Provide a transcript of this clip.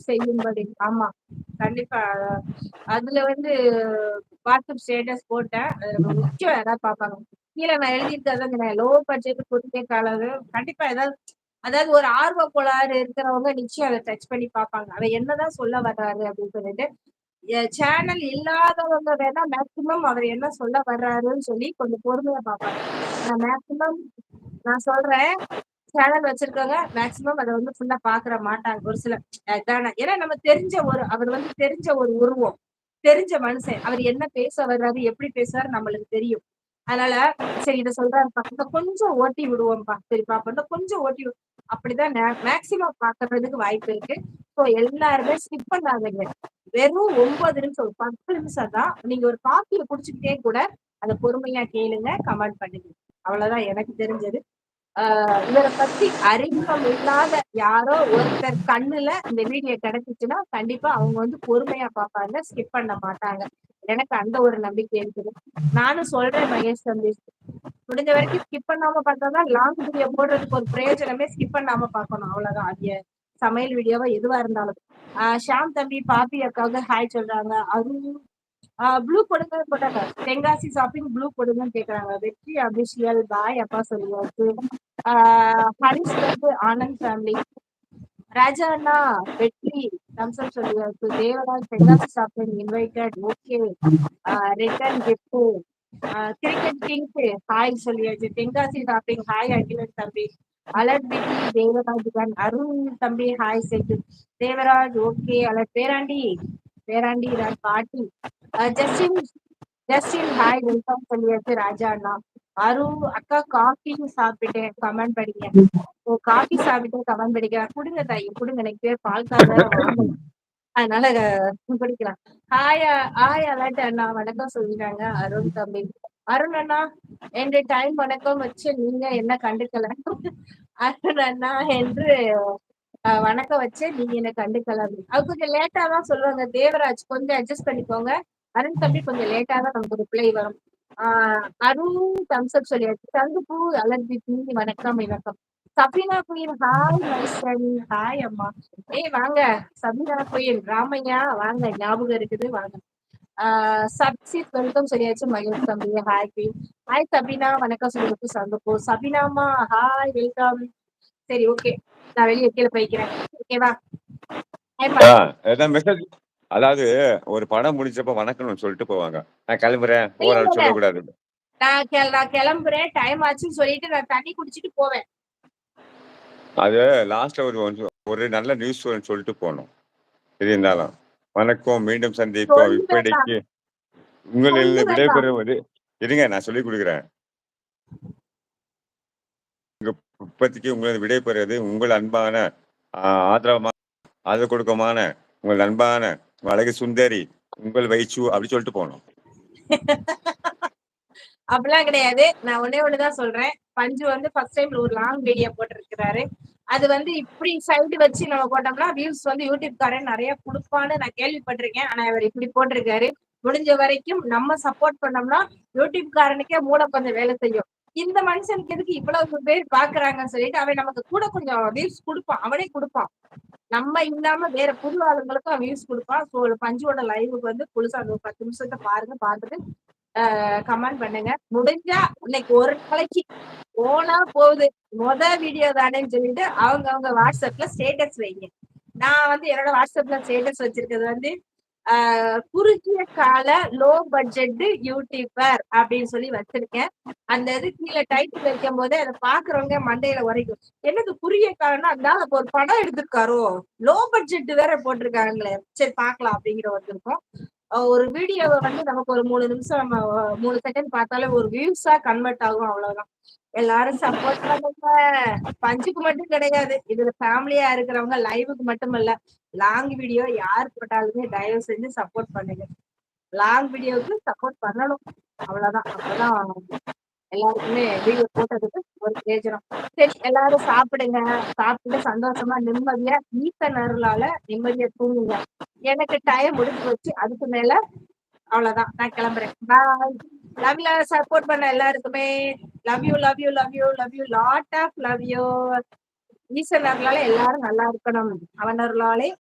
செய்யும்படி. ஆமா. கண்டிப்பா. அதுல வந்து வாட்ஸ்அப் ஸ்டேட்டஸ் போட்டேன். அதுல முக்கியம் யாராவது பார்ப்பாங்க. கீழ நான் எழுதியிருக்கிறதுங்கிறேன். லோ பட்ஜெட் குறுகிய காலம் கண்டிப்பா ஏதாவது அதாவது ஒரு ஆர்வ கோளாறு இருக்கிறவங்க நிச்சயம் அத டச் பண்ணி பார்ப்பாங்க. அவ என்னதான் சொல்ல வர்றாரு அப்படின்னு சொல்லிட்டு. சேனல் இல்லாதவங்க வேணா மேக்ஸிமம் அவர் என்ன சொல்ல வர்றாருன்னு சொல்லி கொஞ்சம் பொறுமையா பார்ப்பாங்க. ஆனா மேக்ஸிமம் நான் சொல்றேன் சேனல் வச்சிருக்கவங்க மேக்ஸிமம் அத வந்து ஃபுல்லா பாக்குற மாட்டாங்க. ஒரு சில அதான ஏன்னா நம்ம தெரிஞ்ச அவர் வந்து தெரிஞ்ச ஒரு உருவம். தெரிஞ்ச மனுஷன். அவர் என்ன பேச வர்றாரு, எப்படி பேசுறாரு நம்மளுக்கு தெரியும். அதனால சரி இத சொல்றாருப்பா. இன்னும் கொஞ்சம் ஓட்டி விடுவோம்ப்பா. சரி பாப்போம். இன்னும் கொஞ்சம் ஓட்டி அப்படிதான் மேக்ஸிமம் பாக்குறதுக்கு வாய்ப்பு இருக்கு. ஸோ எல்லாருமே ஸ்கிப் பண்ணாதீங்க. வெறும் 9 நிமிஷம், ஒரு 10 நிமிஷம் தான். நீங்க ஒரு காஃபிய குடிச்சுக்கிட்டே கூட அத பொறுமையா கேளுங்க, கமெண்ட் பண்ணுங்க. அவ்வளவுதான் எனக்கு தெரிஞ்சது. இவரை பத்தி அறிமுகம் இல்லாத யாரோ ஒருத்தர் கண்ணுல இந்த வீடியோ கிடைச்சிச்சுன்னா கண்டிப்பா அவங்க வந்து பொறுமையா பார்ப்பாங்க, ஸ்கிப் பண்ண மாட்டாங்க. எனக்கு அந்த ஒரு நம்பிக்கை இருக்குது. நானும் சொல்றேன் மகேஷ் தம்பி, முடிஞ்ச வரைக்கும் ஸ்கிப் பண்ணாம பார்த்தாதான் லாங் வீடியோ போடுறதுக்கு ஒரு பிரயோஜனமே. ஸ்கிப் பண்ணாம பார்க்கணும் அவ்வளவுதான். அது சமையல் வீடியோவா எதுவா இருந்தாலும். ஷாம் தம்பி பாப்பி அக்காவுக்கு ஹாய் சொல்றாங்க. அருண் ப்ளூ கொடுங்க போட்டாங்க. தென்காசி ஷாப்பிங் ப்ளூ கொடுங்கன்னு கேக்குறாங்க. வெற்றி அபிஷியல் பாய் அப்பா சொல்லியாச்சு. ஹரிஷ் வந்து ஆனந்த் ஃபேமிலி. ராஜா அண்ணா வெற்றி தம்சப் சொல்லியாச்சு. Devaraj Tenkasi shopping invited. Okay. Return gift. Cricket Kings hi சொல்லியாச்சு. தென்காசி ஷாப்பிங் ஹாய் அகிலன் தம்பி. அலர்ட் பிடி தேவராஜ் அருண் தம்பி hi set. Devaraj okay. Alert பேராண்டி பேராண்டி பாட்டி. ஜஸ்டின் ஜஸ்டின் ஹாய் வெல்கம் சொல்லியாச்சு ராஜா அண்ணா. அரு அக்கா காஃபி சாப்பிட்டேன் கமெண்ட் படிங்க. ஓ காஃபி சாப்பிட்டு கமெண்ட் படிக்கிறேன். குடுங்க தாயி குடுங்க. எனக்கு பேர் பால்கார் வேற வாங்கணும். அதனால படிக்கலாம். ஹாய் அலாட்டு அண்ணா வணக்கம் சொல்லிட்டாங்க அருண் தம்பி. அருண் அண்ணா என்று டைம் வணக்கம் வச்சு நீங்க என்ன கண்டுக்கல. அருண் அண்ணா என்று வணக்கம் வச்சு நீங்க என்ன கண்டுக்கல. அது கொஞ்சம் லேட்டா தான் சொல்லுவாங்க. தேவராஜ் கொஞ்சம் அட்ஜஸ்ட் பண்ணிக்கோங்க. அருண் தம்பி கொஞ்சம் லேட்டா தான் நமக்கு ரிப்ளை வரும். அருண் தம்ஸ்அப் சொல்லியாச்சு. தங்குப்பூ அலர்ஜி வணக்கம் வணக்கம். Sabeena queen hi my friend. Hi அம்மா. ஏய் வாங்க சபீனா குயின் ராமையா வாங்க, ஞாபகம் இருக்குது வாங்க. சப்சிட் வெல்கம் சொல்லியாச்சு மகேஷ் தம்பி. Hi queen. ஹாய் சபீனா வணக்கம் சொல்லியாச்சு. சங்குப்பூ சபீனாமா ஹாய் வெல்கம். சரி ஓகே, நான் வெளியே கீழே போய்க்கிறேன். ஓகேவா? மெசேஜ் அதாவது ஒரு படம் முடிச்சப்ப வணக்கம்னு சொல்லிட்டு போவாங்க. நான் கிளம்புறேன் போறேன்னு சொல்லக்கூடாது. நான் கிளம்புறேன் டைம் ஆச்சுன்னு சொல்லிட்டு நான் தண்ணி குடிச்சிட்டு போவேன். அது லாஸ்ட்ல ஒரு நல்ல நியூஸ் சொல்லிட்டு போகணும். இது இருந்தாலும் வணக்கம் மீண்டும் சந்திப்போம். இப்படிக்கு உங்களில் விடைபெறுவது இருங்க நான் சொல்லி கொடுக்குறேன். இப்போதைக்கு உங்களது விடைபெறுவது உங்கள் அன்பான ஆதரவு கொடுக்கமான உங்கள் அன்பான அழகு சுந்தரி உங்கள் வயிற்று அப்படி சொல்லிட்டு போகணும். அப்படிலாம் கிடையாது. நான் ஒண்ணுதான் சொல்றேன். பஞ்சு வந்து ஃபர்ஸ்ட் டைம்ல ஒரு லாங் வீடியோ போட்டிருக்கிறாரு. அது வந்து இப்படி சைடு வச்சு நம்ம போட்டோம்னா வியூஸ் வந்து யூடியூப்காரன் நிறைய கொடுப்பான்னு நான் கேள்விப்பட்டிருக்கேன். ஆனா அவர் இப்படி போட்டிருக்காரு. முடிஞ்ச வரைக்கும் நம்ம சப்போர்ட் பண்ணோம்னா யூடியூப்காரனுக்கே மூளை கொஞ்சம் வேலை செய்யும். இந்த மனுஷனுக்கு எதுக்கு இவ்வளவு பேர் பாக்குறாங்கன்னு சொல்லிட்டு அவன் நமக்கு கூட கொஞ்சம் வியூஸ் கொடுப்பான். அவனே கொடுப்பான். நம்ம இல்லாம வேற புது ஆளுங்களுக்கும் வியூஸ் கொடுப்பான். ஸோ பஞ்சோட லைவுக்கு வந்து புதுசா 10 நிமிஷத்தை பாருங்க. பார்த்துட்டு கமெண்ட் பண்ணுங்க. முடிஞ்சா இன்னைக்கு ஒரு நாளைக்கு போனா போகுது வீடியோ தானேன்னு சொல்லிட்டு அவங்க வாட்ஸ்அப்ல ஸ்டேட்டஸ் வைங்க. நான் வந்து என்னோட வாட்ஸ்அப்ல ஸ்டேட்டஸ் வச்சிருக்கிறது வந்து குறுகிய கால லோ பட்ஜெட் யூடியூபர் அப்படின்னு சொல்லி வச்சிருக்கேன். அந்த இது கீழே டைட்டில் வைக்கும் போதே அதை பாக்குறவங்க மண்டையில உரைக்கும். என்னது குறுகிய காலம்னா அதனால ஒரு படம் எடுத்திருக்காரோ, லோ பட்ஜெட் வேற போட்டிருக்காங்களே, சரி பாக்கலாம் அப்படிங்கிற வந்திருக்கோம். ஒரு வீடியோவை வந்து நமக்கு ஒரு 3 நிமிஷம் நம்ம 3 செகண்ட் பார்த்தாலே ஒரு வியூஸா கன்வெர்ட் ஆகும். அவ்வளவுதான். எல்லாரும் சப்போர்ட் பண்ணுங்க. பஞ்சுக்கு மட்டும் கிடையாது, இதுல ஃபேமிலியா இருக்கிறவங்க லைவுக்கு மட்டும் இல்ல, லாங் வீடியோ யார் போட்டாலுமே தயவு செஞ்சு சப்போர்ட் பண்ணுங்க. லாங் வீடியோவுக்கு சப்போர்ட் பண்ணணும். அவ்வளவுதான். அப்பதான் எல்லாருக்குமே வீடியோ போட்டதுக்கு ஒரு பிரயோஜனம். சரி எல்லாரும் சாப்பிடுங்க. சாப்பிட்டு சந்தோஷமா நிம்மதியா ஈசன் அருளால நிம்மதியா தூங்குங்க. எனக்கு டைம் முடிஞ்சு போச்சு. அதுக்கு மேல அவ்வளவுதான். நான் கிளம்புறேன். பாய். லவ்ல சப்போர்ட் பண்ண எல்லாருக்குமே love you love you love you love you lot of love you. ஈசன் அருளால எல்லாரும் நல்லா இருக்கணும். அவன் அருளாலே